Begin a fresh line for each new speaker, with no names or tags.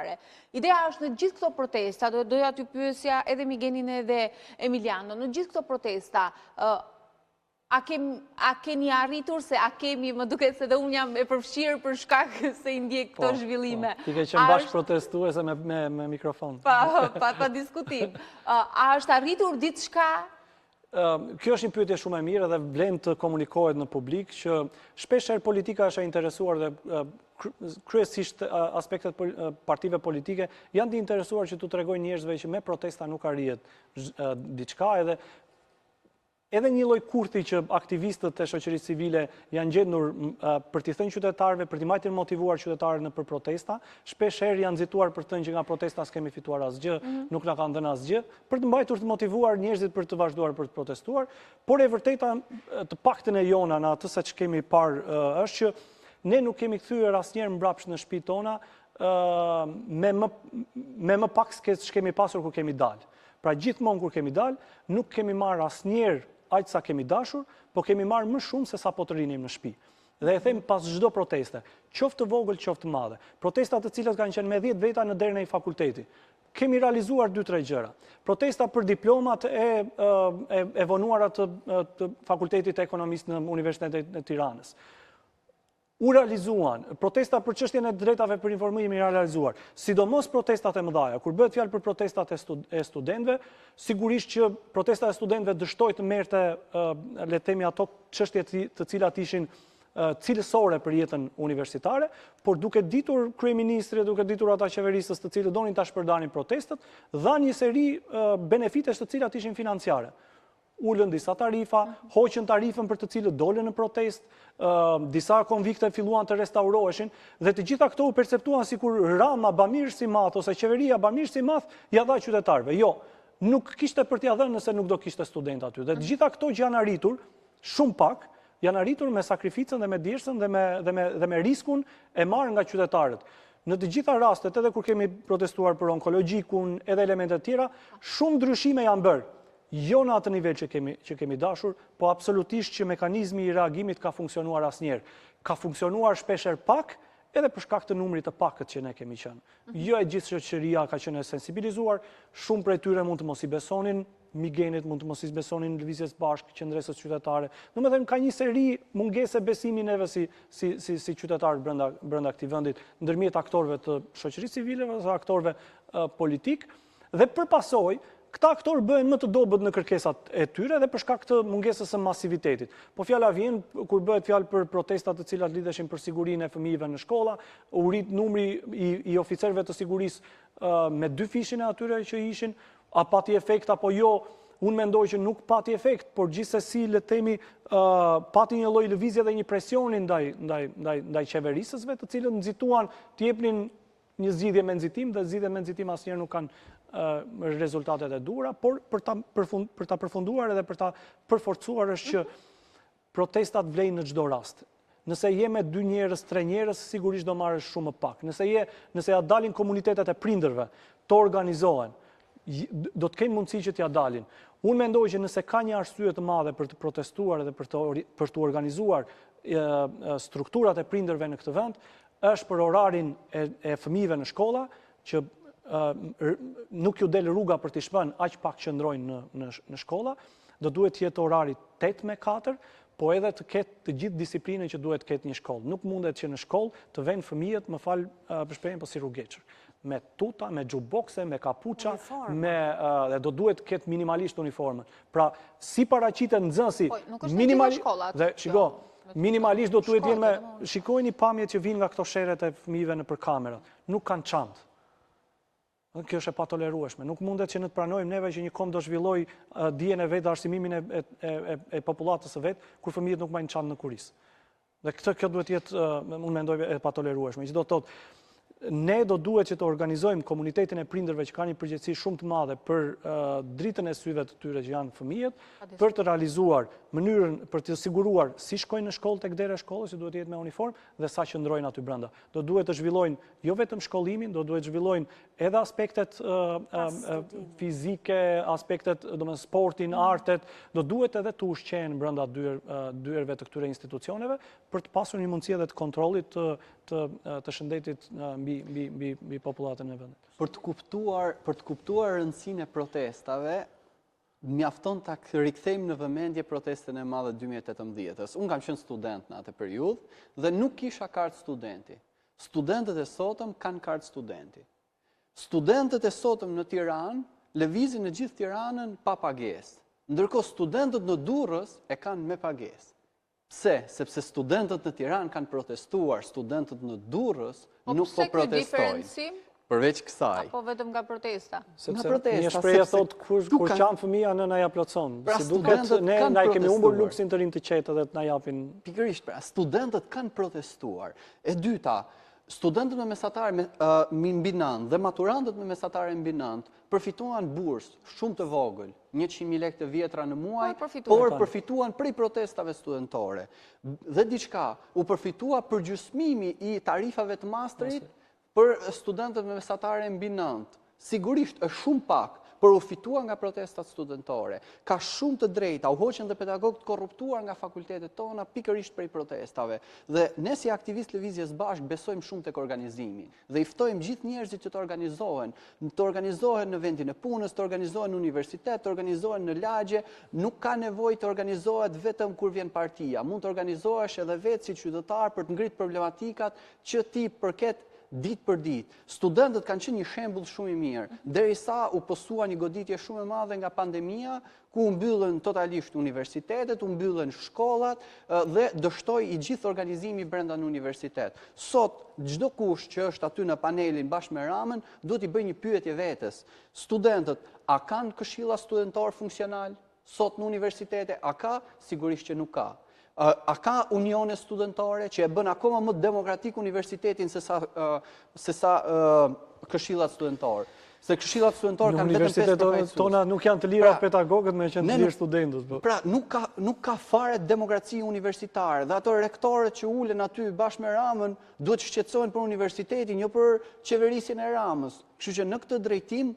kombëtare. Ideja është në gjithë këto protesta, doja t'ju pyesja edhe Migenin edhe Emiliano, në gjithë këto protesta, a keni arritur, se a kemi, më duket se dhe unë jam e përfshirë për shkak se i ndjek këto zhvillime.
Ti ke qenë bashkë protestuese me mikrofon.
Pa diskutim. A është arritur diçka?
Kjo është një pyetje shumë e mirë dhe vlen të komunikohet në publik që shpeshherë politika është e interesuar dhe kryesisht aspektet partive politike janë të interesuar që t'u tregojnë njerëzve që me protesta nuk arrihet diçka edhe një lloj kurthi që aktivistët e shoqërisë civile janë gjendur për t'i thënë qytetarëve, për t'i majtur motivuar qytetarët në për protesta, shpeshherë janë nxituar për të thënë që nga protesta s'kemi fituar asgjë, nuk na kanë dhënë asgjë, për të mbajtur të motivuar njerëzit për të vazhduar për të protestuar, por e vërteta të paktën e jona në atë që kemi parë është që ne nuk kemi kthyer asnjëherë mbrapsht në shtëpitë tona me më pak se ç'kemi pasur kur kemi dalë. Pra gjithmonë kur kemi dalë, nuk kemi marrë asnjëherë aq sa kemi dashur, po kemi marrë më shumë se sa po të rinim në shtëpi. Dhe e them pas çdo proteste, qoftë të vogël, qoftë të madhe. Protestat të cilat kanë qenë me 10 veta në derën e fakultetit. Kemi realizuar 2-3 gjëra. Protesta për diplomat e vonuara të Fakultetit të Ekonomisë në Universitetin e Tiranës. U realizuan, protesta për çështjen e drejtave për informim i realizuar, sidomos protestat e mëdha, kur bëhet fjalë për protestat e studentëve, sigurisht që protesta e studentëve dështoi të merrte, le të themi ato çështje të cilat ishin cilësore për jetën universitare, por duke ditur kryeministri, duke ditur ata qeverisës të cilët donin ta shpërndanin protestat, dhanë një seri benefitesh të cilat ishin financiare. Ullën disa tarifa, hoqën tarifën për të cilët dolën në protest, disa konvikte filluan të restauroheshin, dhe të gjitha këto u perceptuan sikur Rama bamirësi i madh ose qeveria bamirësi i madh ja dha qytetarëve. Jo, nuk kishte për t'ia dhënë nëse nuk do kishte student aty. Dhe të gjitha këto që janë arritur, shumë pak, janë arritur me sakrificën dhe me dirsën dhe me riskun e marrë nga qytetarët. Në të gjitha rastet, edhe kur kemi protestuar për onkologjikun, edhe elementet tjera, shumë ndryshime janë bërë. Jo në atë nivel që kemi dashur, po absolutisht që mekanizmi i reagimit ka funksionuar asnjëherë. Ka funksionuar shpeshherë pak, edhe për shkak të numrit të pakët që ne kemi qenë. Jo e gjithë shoqëria ka qenë e sensibilizuar, shumë prej tyre mund të mos i besonin, Migenit mund të mos i besonin lëvizjes bashkë, qendresës qytetare. Domethënë ka një seri mungese besimi neve si qytetarë brenda këtij vendi, ndërmjet aktorëve të shoqërisë civile ose aktorëve politik, dhe përpasoj këta aktorë bëhen më të dobët në kërkesat e tyre dhe për shkak të mungesës së masivitetit. Po fjala vjen kur bëhet fjalë për protestat të cilat lidheshin për sigurinë e fëmijëve në shkolla, u rrit numri i oficerëve të sigurisë me 2 fishin e atyre që ishin, a pati efekt apo jo, unë mendoj që nuk pati efekt, por gjithsesi le të themi pati një lloj lëvizje dhe një presioni ndaj qeverisësve, të cilët nxituan të jepnin një zgjidhje me nxitim, dhe zgjidhje me nxitim asnjëherë nuk kanë rezultatet e duhura, por për ta përfunduar edhe për ta përforcuar është që protestat vlejnë në çdo rast. Nëse je me 2 njerëz, 3 njerëz, sigurisht do marrësh shumë më pak. Nëse ja dalin komunitetet e prindërve, të organizohen, do të kenë mundësi që t'ja dalin. Unë mendoj që nëse ka një arsye të madhe për të protestuar dhe për të organizuar strukturat e prindërve në këtë vend, është për orarin e fëmijëve në shkolla, që nuk ju del rruga për t'i shpënë, aq pak qëndrojnë në shkolla, do duhet të jetë orari 8-4, po edhe të ketë të gjithë disiplinën që duhet të ketë një shkollë. Nuk mundet që në shkollë të vënë fëmijët, më fal për shprehjen, po si rrugëçër, me tuta, me xhubokse, me kapuça, dhe do duhet të ketë minimalisht uniformën. Pra, si paraqitet nxënësi minimalisht do duhet jenë me shikojeni pamjet që vinë nga këto sherret e fëmijëve nëpër kamerat. Nuk kanë çantë. Kjo është e patolerueshme. Nuk mundet që ne të pranojmë neve që një kom do zhvilloj dijen e vet, arsimimin e popullatës së vet, kur fëmijët nuk mbajnë çantë në kurisë. Dhe kjo duhet jetë, unë mendoj, e patolerueshme. Që do të thotë, ne do duhet që të organizojmë komunitetin e prindërve që ka një përgjegjësi shumë të madhe për dritën e syve të tyre që janë fëmijët, për të realizuar mënyrën, për të siguruar si shkojnë në shkollë tek dera e shkollës, që duhet jetë me uniformë, dhe sa qëndrojnë aty brenda. Do duhet të zhvillojnë jo vetëm shkollimin, do duhet të zhvillojnë edhe aspektet fizike, aspektet, domethënë sportin, artet, do duhet edhe të ushqehen brenda dyerve të këtyre institucioneve për të pasur një mundësi edhe të kontrollit të shëndetit mbi popullatën e vendit.
Për të kuptuar rëndësinë e protestave, mjafton ta rikthejmë në vëmendje protestën e madhe 2018-s. Unë kam qenë student në atë periudhë dhe nuk kisha kartë studenti. Studentët e sotëm kanë kartë studenti. Studentët e sotëm në Tiranë lëvizin në gjithë Tiranën pa pagesë, ndërkohë studentët në Durrës e kanë me pagesë. Pse? Sepse studentët në Tiranë kanë protestuar, studentët në Durrës nuk po protestojnë. Përveç kësaj.
Apo vetëm nga protesta?
Sepse një shprehje thot kur qanë fëmia nëna ja plotson.
Pra
Si duket ne na i kemi humbur luksin të rinë të qetë dhe të na japin.
Pikërisht, pra studentët kanë protestuar. E dyta, studentët me mesatare mbi 9 dhe maturantët me mesatare mbi 9 përfituan bursë shumë të vogël, 100.000 lekë të vjetra në muaj, por përfituan prej protestave studentore. Dhe diçka, u përfitua përgjysmimi i tarifave të masterit për studentët me mesatare mbi 9. Sigurisht është shumë pak, por u fitua nga protestat studentore. Ka shumë të drejta, u hoqen dhe pedagogët korruptuar nga fakultetet tona pikërisht prej protestave. Dhe ne si aktivistë Lëvizjes Bashk besojmë shumë tek organizimi dhe i ftojmë gjithë njerëzit që të organizohen në vendin e punës, të organizohen në universitet, të organizohen në lagje, nuk ka nevojë të organizohet vetëm kur vjen partia. Mund të organizohesh edhe vetë si qytetar për të ngritur problematikat që ti përket ditë për ditë. Studentët kanë qenë një shembull shumë i mirë, derisa u posua një goditje shumë e madhe nga pandemia, ku u mbyllën totalisht universitetet, u mbyllën shkollat dhe dështoi i gjithë organizimi brenda në universitet. Sot çdo kush që është aty në panelin bashkë me Ramën duhet i bëjë një pyetje vetes. Studentët a kanë këshilla studentor funksional sot në universitete? A ka? Sigurisht që nuk ka. A ka unione studentore që e bën akoma më demokratik universitetin se sa këshillat studentor? Se këshillat studentor kanë vetëm 5
profesorë. Në universitetet tona nuk janë të lira pedagogët, me qenë të lirë studentët.
Pra, nuk ka fare demokraci universitare, dhe ato rektorët që ulen aty bashkë me Ramën duhet shqetësohen për universitetin, jo për qeverisjen e Ramës. Kështu që në këtë drejtim